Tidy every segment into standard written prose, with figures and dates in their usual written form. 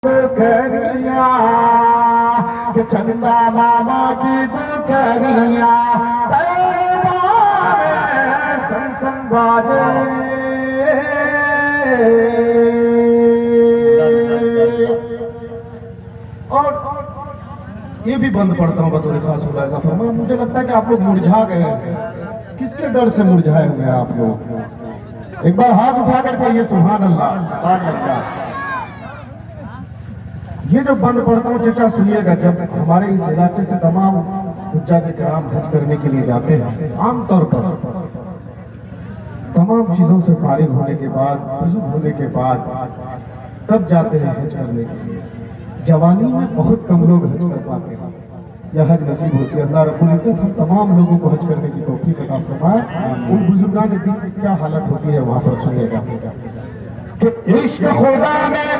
दुकरिया कि चंदा मामा की दुकरिया सनसन बाजे। और ये भी बंद पढ़ता हूँ बतौर खास मुलाहिजा फरमा। मुझे लगता है कि आप लोग मुरझा गए हैं। किसके डर से मुरझाए हुए हैं आप लोग? एक बार हाथ उठा कर कहिए सुभान अल्लाह, सुभान अल्लाह। ये जो बंद पढ़ता हूँ चचा सुनिएगा, जब हमारे इस इलाके से तमाम हुज्जाज किराम हज करने के लिए जाते हैं, आमतौर पर तमाम चीजों से फारिग होने के बाद, बुजुर्ग होने के बाद तब जाते हैं हज करने के लिए। जवानी में बहुत कम लोग हज कर पाते हैं या हज नसीब होती है। अल्लाह रब्बुल इज्जत हम तमाम लोगों को हज करने की तौफीक अता फरमाए। उन बुजुर्गान दीन की क्या हालत होती है वहां पर सुनिएगा कि इश्क खुदा में,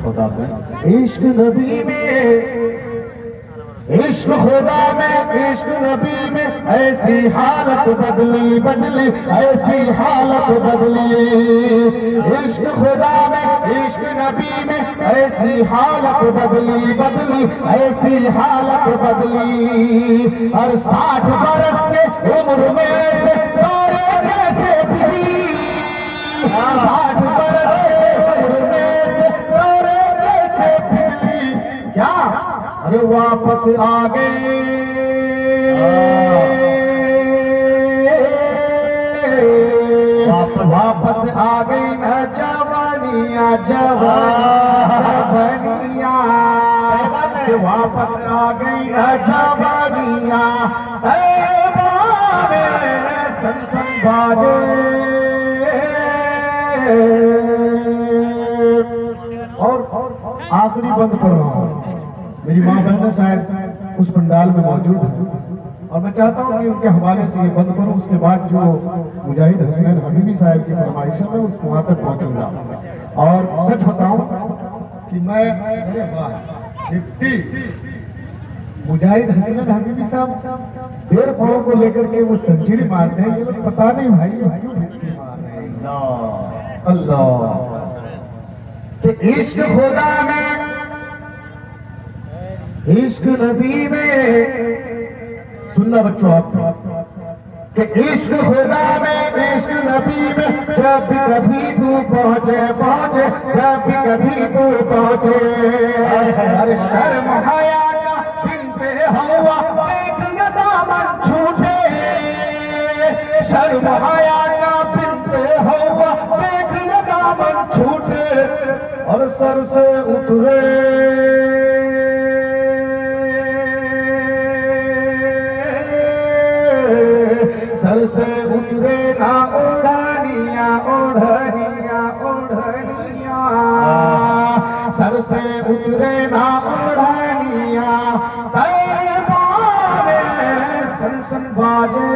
खुदा में, इश्क नबी में, इश्क खुदा में, इश्क नबी में ऐसी हालत बदली बदली, ऐसी हालत बदली। इश्क खुदा में, इश्क नबी में ऐसी हालत बदली बदली, ऐसी हालत बदली। और 60 बरस के उम्र में से तारे जैसे बिजली, 60 बरस के उम्र में से तारे जैसे बिजली। क्या अरे वापस आ गए, वापस आ गई न जवानियां, जवानियां वापस आ गई न जवानियां। सनसन बाजे। और आखिरी बंद कर रहा हूं। मेरी माँ बहनें शायद उस पंडाल में मौजूद है और मैं चाहता हूँ कि उनके हवाले से ये बंद करूँ। उसके बाद जो मुजाहिद हसनैन हबीबी साहब की फरमाइश है मैं उस वहाँ तक पहुँचूंगा। और सच बताऊँ कि मैं मुजाहिद हसनैन हबीबी साहब देर पाँव को लेकर के वो सेंचुरी मारते हैं, ये लोग पता नहीं भाई क्यों फिफ्टी मार रहे हैं। अल्लाह कि इश्क खुदा में, इश्क नबी में, सुनना बच्चों आप कि इश्क खुदा में, इश्क नबी में जब भी कभी तू पहुंचे पहुंचे, जब भी कभी तू पहुंचे। अरे शर्म हया का बिनते हवा देख न दामन छूटे, शर्म हया का बिनते हवा देख न दामन छूटे। और सर से उतरे, सर से उतरे ना ओढ़निया, ओढ़निया, ओढ़निया, सर से उतरे ना ओढ़निया। तैयबा में सनसन बाजे।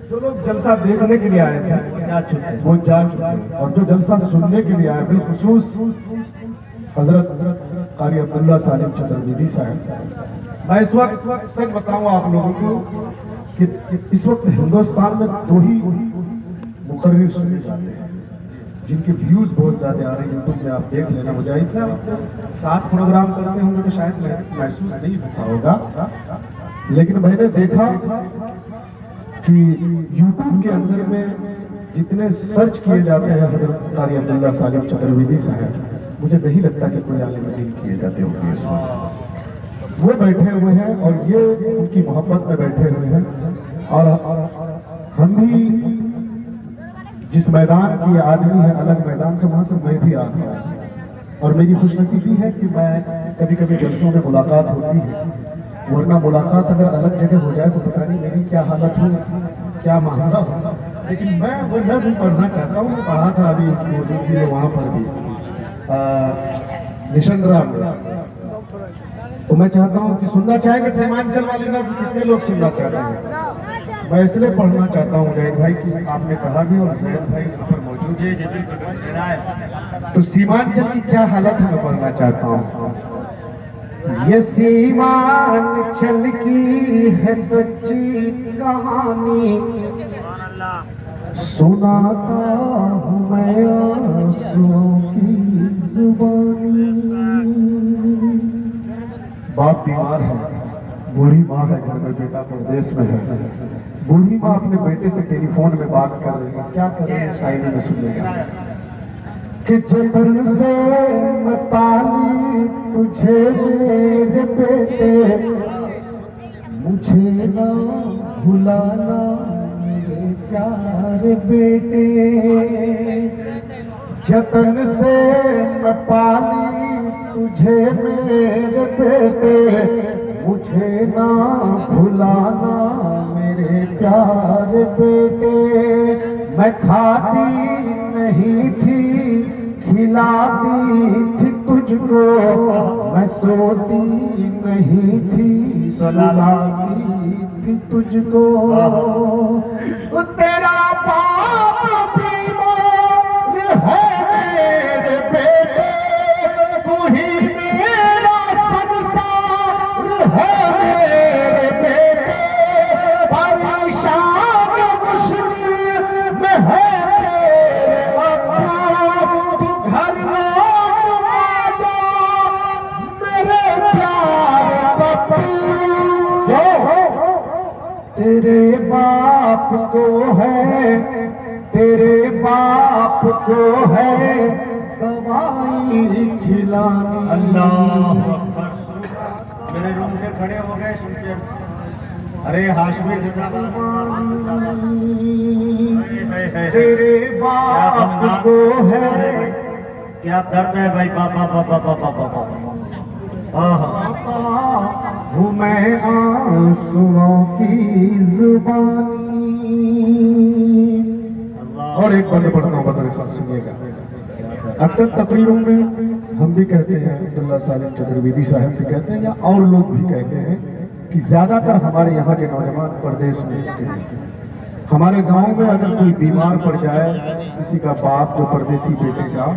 जो लोग जलसा देखने के लिए आए थे वो जा चुके, और जो जलसा सुनने के लिए आए बिलखुसूस हजरत कारी अब्दुल्ला सालिम चतुर्वेदी साहब। मैं इस वक्त सच बताऊं आप लोगों को कि इस वक्त हिंदुस्तान में 2 ही मुकर्रिर सुने जाते हैं जिनके व्यूज बहुत ज्यादा आ रहे हैं। यूट्यूब में आप देख लेना। मुजाहिद साहब 7 प्रोग्राम करते होंगे तो शायद महसूस नहीं होता होगा, लेकिन मैंने देखा कि यूट्यूब के अंदर में जितने सर्च किए जाते हैं हजरत कारी अब्दुल्ला सालिम चतुर्वेदी साहब, मुझे नहीं लगता कि कोई आलिम दीन किए जाते होंगे इस वक्त। वो बैठे हुए हैं और ये उनकी मोहब्बत में बैठे हुए हैं। और हम भी जिस मैदान की आदमी है, अलग मैदान से, वहां से मैं भी आता हूँ। और मेरी खुशनसीबी है कि मैं कभी कभी जलसों में मुलाकात होती है, वरना मुलाकात अगर अलग जगह हो जाए तो पता नहीं मेरी क्या हालत हो, क्या मामला हो। लेकिन मैं वो नज़्म पढ़ना चाहता हूँ। मैं पढ़ा था अभी उनकी मौजूदगी में वहाँ पर भी निशन राम। तो मैं चाहता हूँ कि सुनना चाहेंगे सीमांचल वाली नज़्म? कितने लोग सुनना चाहते हैं? मैं इसलिए पढ़ना चाहता हूँ जाहिद भाई कि आपने कहा भी और जैद भाई यहाँ पर मौजूद है, तो सीमांचल की क्या हालत है मैं पढ़ना चाहता हूँ। ये सीमांचल की है सच्ची कहानी, सुनाता हूँ मैं आंसुओं की जुबानी। बाप बीमार है, बूढ़ी माँ है घर में, बेटा परदेश में है। बूढ़ी माँ अपने बेटे से टेलीफोन में बात कर रही है, क्या कर रही है शायरी में सुनिएगा। कि जतन से मैं पाली तुझे मेरे बेटे, मुझे ना भुलाना मेरे प्यारे बेटे। जतन से मैं पाली तुझे मेरे बेटे, मुझे ना भुलाना मेरे प्यारे बेटे। मैं खाती नहीं थी खिलाती थी तुझको, मैं सोती नहीं थी सुलाती थी तुझको। तेरा बाप बीमार है मेरे बेटे, तू ही मेरा संसार है मेरे बेटे। परेशान मुश्किल में है मेरे अब्बू, तू घर लौट आ जा मेरे प्यारे बब्बू। तेरे बाप को है, तेरे बाप को है दवाई खिलानी। अल्लाह अकबर। मेरे रूम में खड़े हो गए सुनते। अरे हाशमी जिंदाबाद। तेरे बाप को है, क्या दर्द है भाई। बाबा बाबा बाबा बाबा हूँ मैं आंसुओं की जुबानी। और एक बंद पढ़ता हूँ बतौर खास सुनिएगा। अक्सर तकरीरों में हम भी कहते हैं, अब्दुल्ला सालिम चतुर्वेदी साहब भी कहते हैं, या और लोग भी कहते हैं कि ज्यादातर हमारे यहाँ के नौजवान परदेश में रहते हैं। हमारे गांव में अगर कोई बीमार पड़ जाए, किसी का बाप जो परदेसी बेटे का,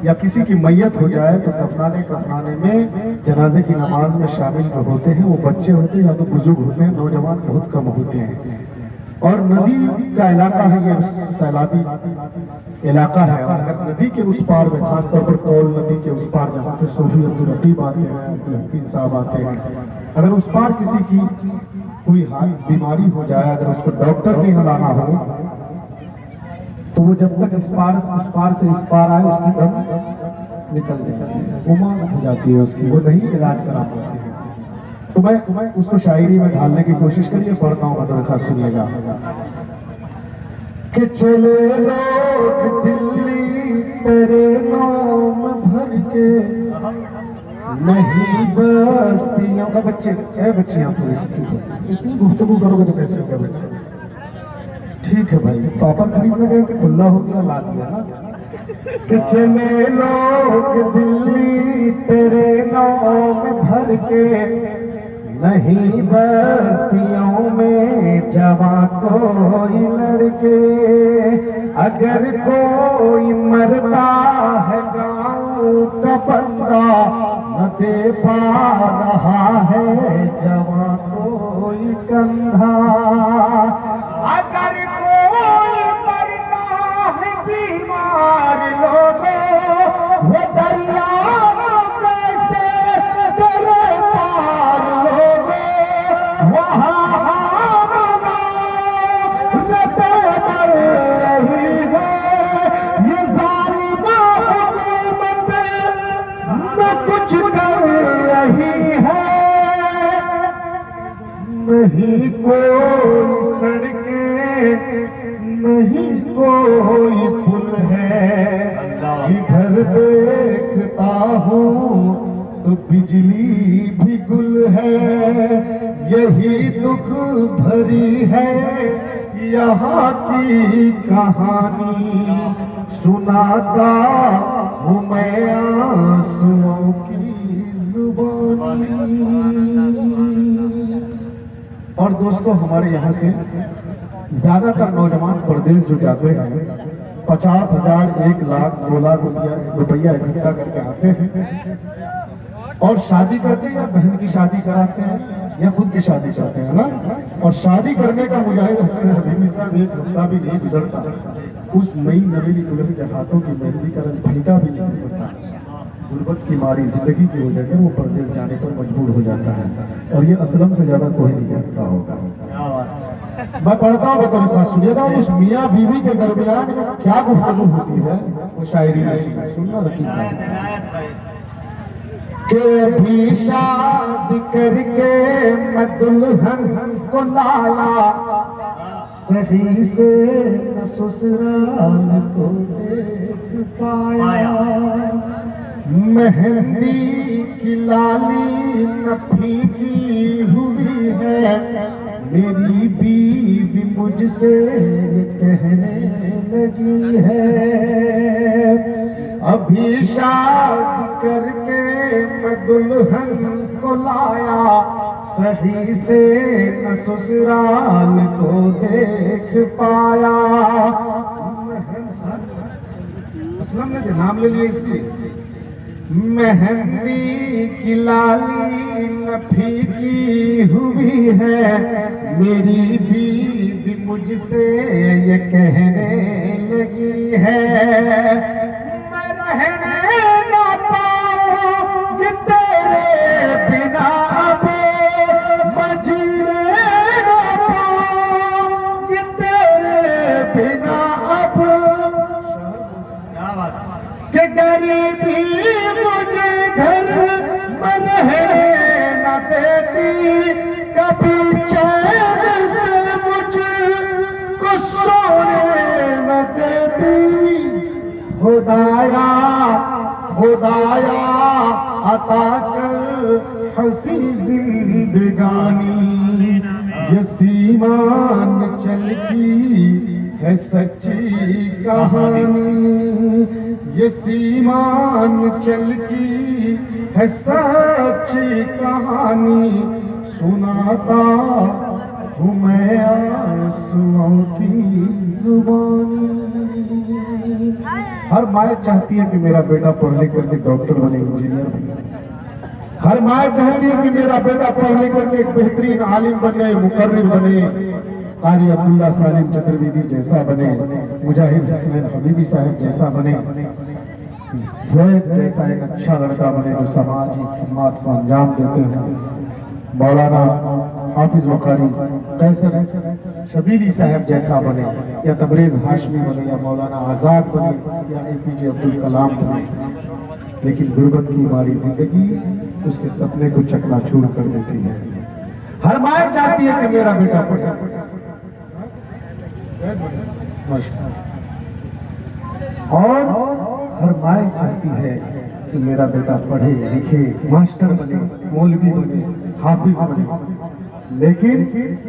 या किसी की मैयत हो जाए, तो दफनाने कफनाने में जनाजे की नमाज में शामिल जो होते हैं वो बच्चे होते हैं या तो बुजुर्ग होते हैं, नौजवान बहुत कम होते हैं। और नदी का इलाका है ये, सैलाबी इलाका है। और अगर नदी के उस पार में, खासतौर पर कौल नदी के उस पार जहाँ से सूफी अब्दुल रकीब आते हैं, अब्दुल हफीज साहब आते हैं, अगर उस पार किसी की कोई हाल बीमारी हो जाए, अगर उसको डॉक्टर के यहाँ लाना हो, तो वो जब तक उस पार से इस पार आए उसकी दम निकल जाती है, उमा हो जाती है उसकी, वो नहीं इलाज करा पाते हैं। तो मैं उसको शायरी में ढालने की कोशिश करिए, पढ़ता हूँ बतौर खास सुनिएगा। कि चले लोग दिल्ली तेरे नाम भर के, नहीं बस्तियों का बच्चे है, बच्चियां थोड़ी सी इतनी गुफ्तगू करोगे तो कैसे होगा बेटा। ठीक है भाई, पापा खरीदने गए थे, खुला हो गया, ला दिया ना। कि चले लोग दिल्ली तेरे नाम भर के, नहीं बस्तियों में जवां कोई लड़के। अगर कोई मरता है गाँव का बंदा, न दे पा रहा है जवां कोई कंधा। अगर कोई मरता है बीमार लोगों, वो दरिया कैसे करे पार लोगों। वहाँ रटे मर रही है ये जालिमा हुकूमत, न कुछ कर रही है। नहीं कोई सड़कें, नहीं कोई पुल है, जिधर देखता हूँ तो बिजली भी गुल है। यही दुख भरी है यहाँ की कहानी, सुनाता हूँ मैं आंसुओं की जुबानी। और दोस्तों, हमारे यहाँ से ज्यादातर नौजवान प्रदेश जो जाते हैं 50,000, 1 लाख, 2 लाख रुपया इकट्ठा करके आते हैं और शादी करते हैं या बहन की शादी कराते हैं या खुद की शादी करते हैं ना। और शादी करने का मुजाहिद हसन हबीबी साहब एक हफ्ता भी नहीं गुजरता, उस नई नवेली दुल्हन के हाथों की मेहंदी का रंग फीका भी नहीं होता। गुर्बत की मारी जिंदगी की वजह से वो परदेश जाने पर मजबूर हो जाता है, और ये असलम से ज्यादा कोई नहीं जानता होगा। मैं पढ़ता हूँ बतौर खास, सुनिएगा। उस मियाँ बीवी के दरमियान क्या गुफ्तगू होती है वो शायरी में सुनना रखिएगा। के भी शादी करके मैं दुल्हन को लाया, सही से न ससुराल को देख पाया। मेहंदी की लाली न फीकी हुई है, मेरी बीवी मुझसे कहने लगी है। अभी शादी करके मैं दुल्हन को लाया, सही से न ससुराल को देख पाया। असलम ने नाम ले लिया इसलिए। मेहंदी की लाली न फीकी हुई है, मेरी बीवी मुझसे ये कहने लगी है। मैं रहने ना पाऊंगी तेरे बिना, अब मैं जीने ना पाऊंगी तेरे बिना अब। क्या बात कि गरीबी मुझे घर में रहने न देती, कभी चैन से मुझको सोने न देती। खुदाया खुदाया अता कर हंसी जिंदगानी, ये सीमान चलती है सच्ची कहानी। ये सीमान चल की है सच्ची कहानी, सुनाता हूँ मैं आंसुओं की जुबानी। हर माँ चाहती है कि मेरा बेटा पढ़ लिख करके डॉक्टर बने, इंजीनियर बने। हर माँ चाहती है कि मेरा बेटा पढ़ लिख करके एक बेहतरीन आलिम बने, मुकर्रिर बने, कारी अब्दुल्ला सालिम चतुर्वेदी जैसा बने, मुजाहिद हसनैन हबीबी साहब जैसा बने, जैद जैसा एक अच्छा लड़का बने जो समाजी खिदमत को अंजाम देते हैं। मौलाना हाफिज वकारी कैसर शबीली साहब जैसा बने, या तबरेज हाशमी बने, या मौलाना आजाद बने, या APJ अब्दुल कलाम बने। लेकिन गुर्बत की मारी जिंदगी उसके सपने को चकनाचूर कर देती है। हर माँ चाहती है कि मेरा बेटा पढ़े, और हर माँ चाहती है कि मेरा बेटा पढ़े लिखे, मास्टर बने, मौलवी बने, हाफिज बने। लेकिन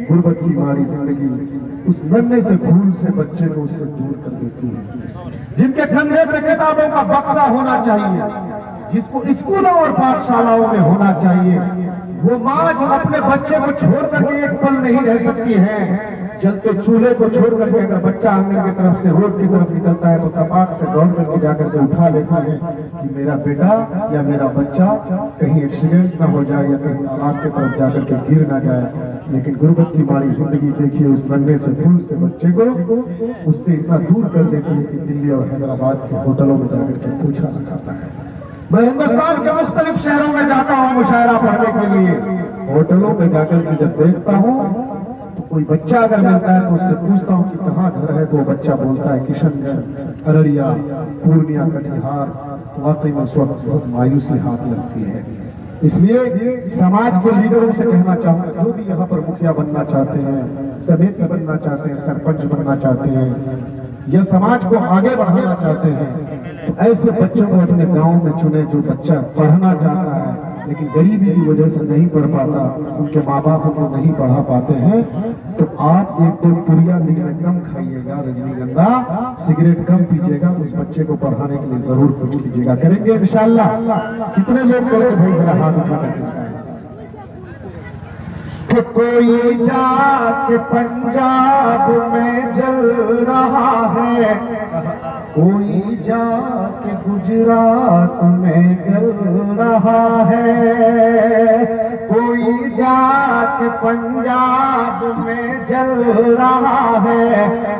गुर्बत की मारी जिंदगी उस नन्हे से फूल से बच्चे को उससे दूर कर देती है। जिनके कंधे पे किताबों का बक्सा होना चाहिए, जिसको स्कूलों और पाठशालाओं में होना चाहिए, वो माँ जो अपने बच्चे को छोड़ करके एक पल नहीं रह सकती है। जलते चूल्हे को छोड़ करके अगर बच्चा आंगन की तरफ से रोड की तरफ निकलता है तो तपाक से दौड़ करके जाकर के उठा लेता है कि मेरा बेटा या मेरा बच्चा कहीं एक्सीडेंट ना हो जाए या कहीं तालाब की तरफ जाकर के गिर ना जाए। लेकिन गुर्बत की मारी जिंदगी देखिए उस नन्हे से फूल से बच्चे को उससे इतना दूर कर देती है कि दिल्ली और हैदराबाद के होटलों में जाकर के पूछा न खाता है। मैं हिंदुस्तान के मुख्तलिफ शहरों में जाता हूँ मुशायरा पढ़ने के लिए, होटलों में जाकर के जब देखता हूँ तो कोई बच्चा अगर मिलता है तो उससे पूछता हूँ कि कहाँ घर है, तो वो बच्चा बोलता है किशनगंज, अररिया, पूर्णिया, कटिहार। तो वाकई में उस वक्त बहुत मायूसी हाथ लगती है। इसलिए समाज के लीडरों से कहना चाहूंगा, जो भी यहाँ पर मुखिया बनना चाहते हैं, समिति बनना चाहते हैं, सरपंच बनना चाहते हैं, या समाज को आगे बढ़ाना चाहते हैं, तो ऐसे बच्चों को अपने गांव में चुने जो बच्चा पढ़ना चाहता है लेकिन गरीबी की वजह से नहीं पढ़ पाता, उनके माँ बाप उनको नहीं पढ़ा पाते हैं, तो आप एक दो पुरिया दिन में कम खाइएगा, रजनीगंधा सिगरेट कम पीजिएगा, उस बच्चे को पढ़ाने के लिए जरूर कुछ कीजिएगा। करेंगे इंशाल्लाह। कितने लोग करेंगे भाई, जरा हाथ उठा करके। कि कोई जाके पंजाब में जल रहा है, कोई जाके गुजरात में गल रहा है, कोई जाके पंजाब में जल रहा है,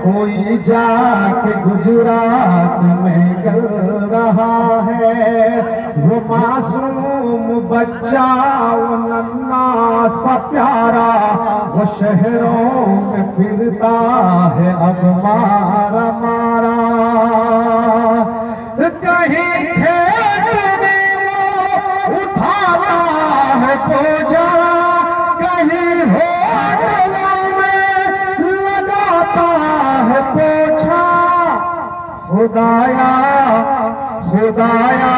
कोई जाके गुजरात में गल रहा है। वो मासूम बच्चा वो नन्ना सा प्यारा वो शहरों में फिरता है अब मारा मारा। कहीं खेत में वो उठाता है बोझा, कहीं होटलों में लगाता है पोछा। खुदाया खुदाया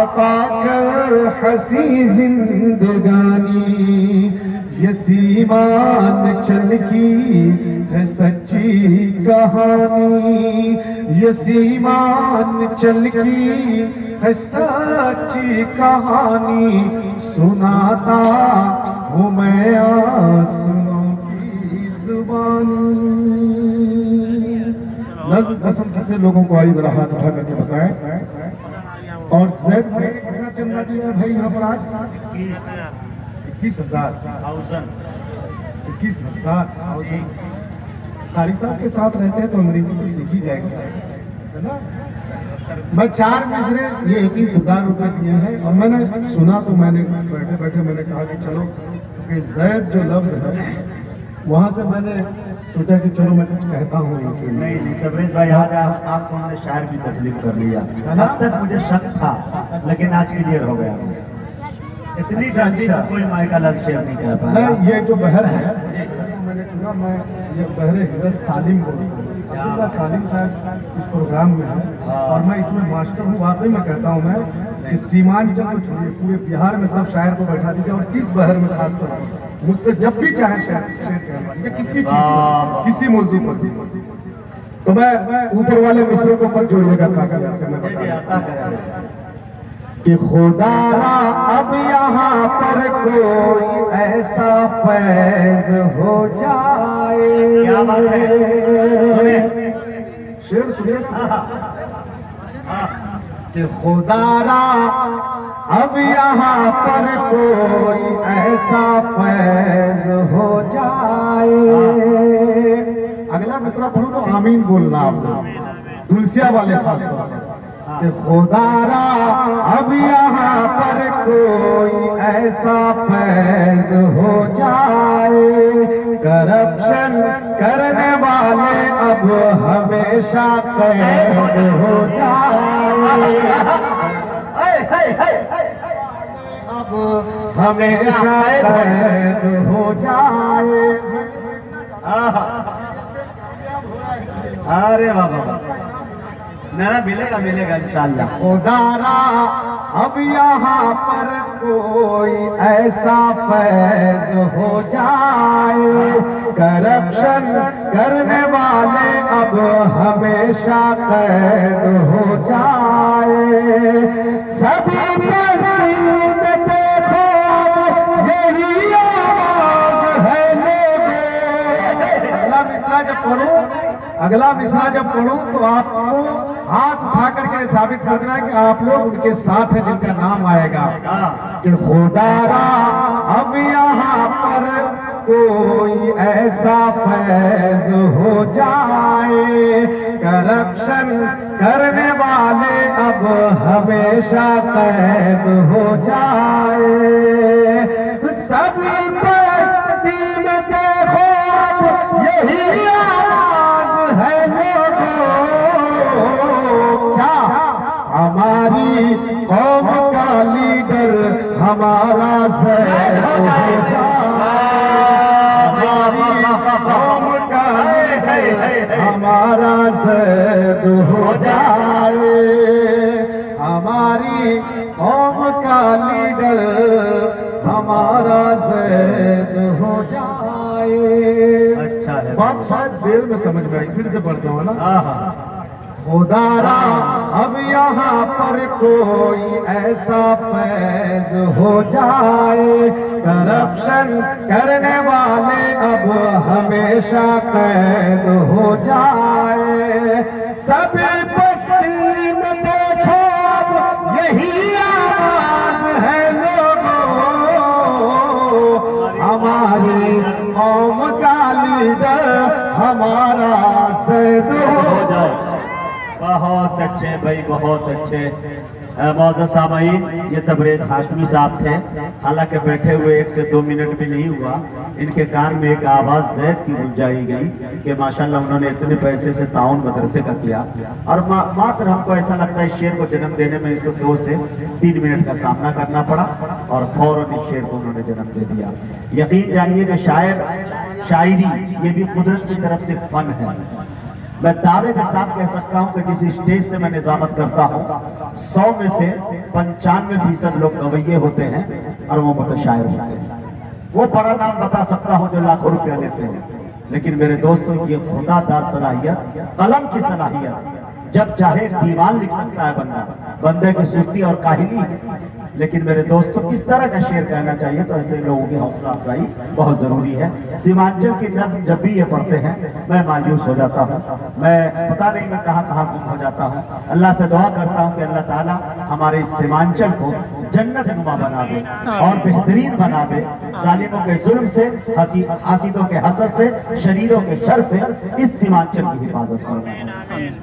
अता कर हंसी जिंदगानी, ये सीमान चल की है सच्ची कहानी, ये सीमान चल की है सच्ची कहानी। सुनाता हूँ मैं आंसुओं की जुबानी। नज़्म पसंद कितने लोगों को आई जरा हाथ उठा करके बताएं। और जैद भाई ने कितना चंदा दिया है भाई यहाँ पर आज? 21,000। 21,000। कारी साहब के साथ रहते हैं तो अंग्रेजी तो सीख ही जाएगी, है ना। मैं 4 मिसरे ये 21,000 रुपए दिए हैं। और मैंने सुना तो मैंने बैठे बैठे मैंने कहा कि चलो, क्योंकि जैद जो लफ्ज है वहां से मैंने सोचा कि चलो मैं कुछ कहता हूँ इनके लिए। नहीं तबरेज भाई, आज आपको हमने शायर भी तस्लीम कर लिया। अब तक मुझे शक था लेकिन आज क्लियर हो गया। इतनी जल्दी कोई माई का लफ्ज शेयर नहीं कर पाया। मैं ये जो बहर है मैंने चुना, मैं ये बहरे हिजरत सालिम को सालिम साहब इस प्रोग्राम में है और मैं इसमें मास्टर हूँ। वाकई में कहता हूँ मैं कि सीमांचल को छोड़िए पूरे बिहार में सब शायर को बैठा दीजिए और इस बहर में खासकर मुझसे जब भी चाहे शेयर करवाइए किसी चीज पर, किसी मौजू पर भी। तो मैं ऊपर वाले मिसरों को मत जोड़िएगा काका से मैं बता कि खुदारा अब यहाँ पर कोई ऐसा फैज हो जाए। क्या बात है, शेर सुनिए कि खुदारा अब यहाँ पर कोई ऐसा फैज हो जाए। अगला मिसरा पढ़ो तो आमीन बोलना आप लोग, तुलसिया वाले खास तौर पर कि खुदारा अब यहाँ पर कोई ऐसा फैज हो जाए। करप्शन करने वाले अब हमेशा कैद हो जाए। अब हमेशा कैद हो जाए। अरे बाबा, ना मिलेगा मिलेगा इंशाल्लाह। खुदारा अब यहाँ पर कोई ऐसा फैज हो जाए। करप्शन करने वाले अब हमेशा कैद हो जाए। सभी बस्ती में देखो यही आवाज है लोगों। अगला मिसरा जब पढ़ूं तो आपको हाथ उठा करके साबित कर देना है कि आप लोग उनके साथ हैं जिनका नाम आएगा कि खुदारा अब यहाँ पर कोई ऐसा फैज हो जाए। करप्शन करने वाले अब हमेशा कैद हो जाए। सभी बस्ती में देखो यही आवाज है लोगों। क्या हमारी कौम का लीडर हमारा ज़ैद हो जाए। हमारी कौम का लीडर हमारा ज़ैद हो जाए। हमारी कौम का लीडर हमारा ज़ैद हो जाए। अच्छा है, बात शायद देर में समझ में आई, फिर से पढ़ता हूँ ना। खुदारा अब यहाँ पर कोई ऐसा फैज हो जाए। करप्शन करने वाले अब हमेशा कैद हो जाए। सभी बस्ती में देखो अब यही आवाज है लोगों। हमारा सैद हो जाए। बहुत अच्छे भाई, बहुत अच्छे। मौजूद सामईन, ये तबरेज़ हाशमी साहब थे। हालांकि बैठे हुए 1 से 2 मिनट भी नहीं हुआ, इनके कान में एक आवाज़ ज़ैद की गुंजाई गई कि माशाल्लाह उन्होंने इतने पैसे से ताउन मदरसे का किया। और मात्र हमको ऐसा लगता है इस शेर को जन्म देने में इसको 2 से 3 मिनट का सामना करना पड़ा और फौरन इस शेर को उन्होंने जन्म दे दिया। यकीन जानिए कि शायरी ये भी कुदरत की तरफ से एक फन है। मैं दावे के साथ कह सकता हूं कि जिस स्टेज से मैं निजामत करता हूं 100 में से 95% लोग गवैये होते हैं और वो मुतशायर होते हैं। वो बड़ा नाम बता सकता हूं जो लाखों रुपया लेते हैं, लेकिन मेरे दोस्तों ये खुदादार सलाहियत, कलम की सलाहियत, जब चाहे एक दीवान लिख सकता है बंदा, बंदे की सुस्ती और काहिली। लेकिन मेरे दोस्तों इस तरह का शेर कहना चाहिए तो ऐसे लोगों की हौसला अफजाई बहुत जरूरी है। सीमांचल की नज़्म जब भी ये पढ़ते हैं मैं मायूस हो जाता हूँ, मैं पता नहीं मैं कहाँ कहाँ गुम हो जाता हूँ। अल्लाह से दुआ करता हूँ कि अल्लाह ताला हमारे इस सीमांचल को जन्नत नुमा बना दे और बेहतरीन बना दे, जालिमों के जुल्म से, हासिदों के हसद से, शरीरों के शर से इस सीमांचल की हिफाजत करो।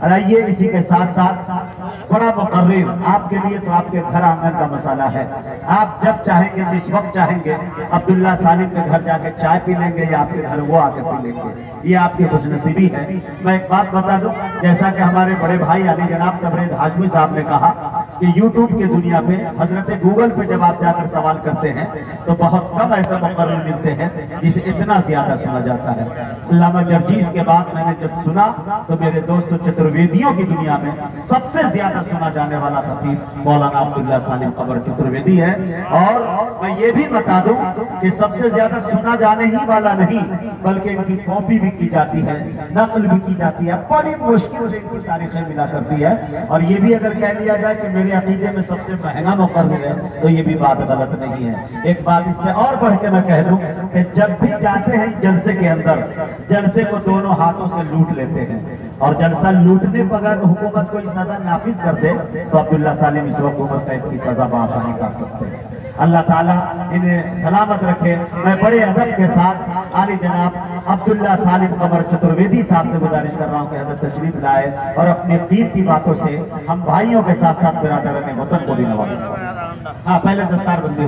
और आइए इसी के साथ साथ बड़ा मुकर्रिर आपके लिए तो आपके घर आंगन का मसाला है। आप जब चाहेंगे, जिस वक्त चाहेंगे, अब्दुल्ला सालिम के घर जाके चाय पी लेंगे या आपके घर वो आके पी लेंगे, ये आपकी खुशनसीबी है। मैं एक बात बता दूं, जैसा कि हमारे बड़े भाई अली जनाब तबरेज़ हाशमी साहब ने कहा कि यूट्यूब की दुनिया पे, हजरत गूगल पे जब आप जाकर सवाल करते हैं तो बहुत कम ऐसे मुकर्रिर मिलते हैं जिसे इतना ज्यादा सुना जाता है। अल्लामा जर्जीस के बाद मैंने जब सुना तो मेरे दोस्तों चतुर्वेदियों की दुनिया में सबसे ज्यादा सुना जाने वाला खतीब मौलाना अब्दुल्ला सालिम कमर चतुर्वेदी है। और मैं ये भी बता दूं कि सबसे ज्यादा सुना जाने ही वाला नहीं, बल्कि इनकी कॉपी भी की जाती है, नकल भी की जाती है, बड़ी मुश्किल से इनकी तारीखें मिला करती है। और ये भी अगर कह लिया जाए कि मेरे अकीदे में सबसे महंगा मुकर्रिर है तो ये भी बात गलत नहीं है। एक बात इससे और बढ़ के मैं कह दूं कि जब भी जाते हैं जलसे के अंदर, जलसे को दोनों हाथों से लूट लेते हैं और जलसा लूटने पर अगर हुकूमत कोई सजा नाफिज कर दे तो अब्दुल्ला सालिम इस वक्त उम्र कैद की सजा बआसानी कर सकते हैं। अल्लाह ताला इन्हें सलामत रखे। मैं बड़े अदब के साथ आली जनाब अब्दुल्ला सालिम कमर चतुर्वेदी साहब से गुजारिश कर रहा हूँ कि हजरत तशरीफ लाए और अपनी कीमती बातों से हम भाइयों के साथ साथ बिरादरान वतन को भी नवाजें। हाँ, पहले दस्तार बंदी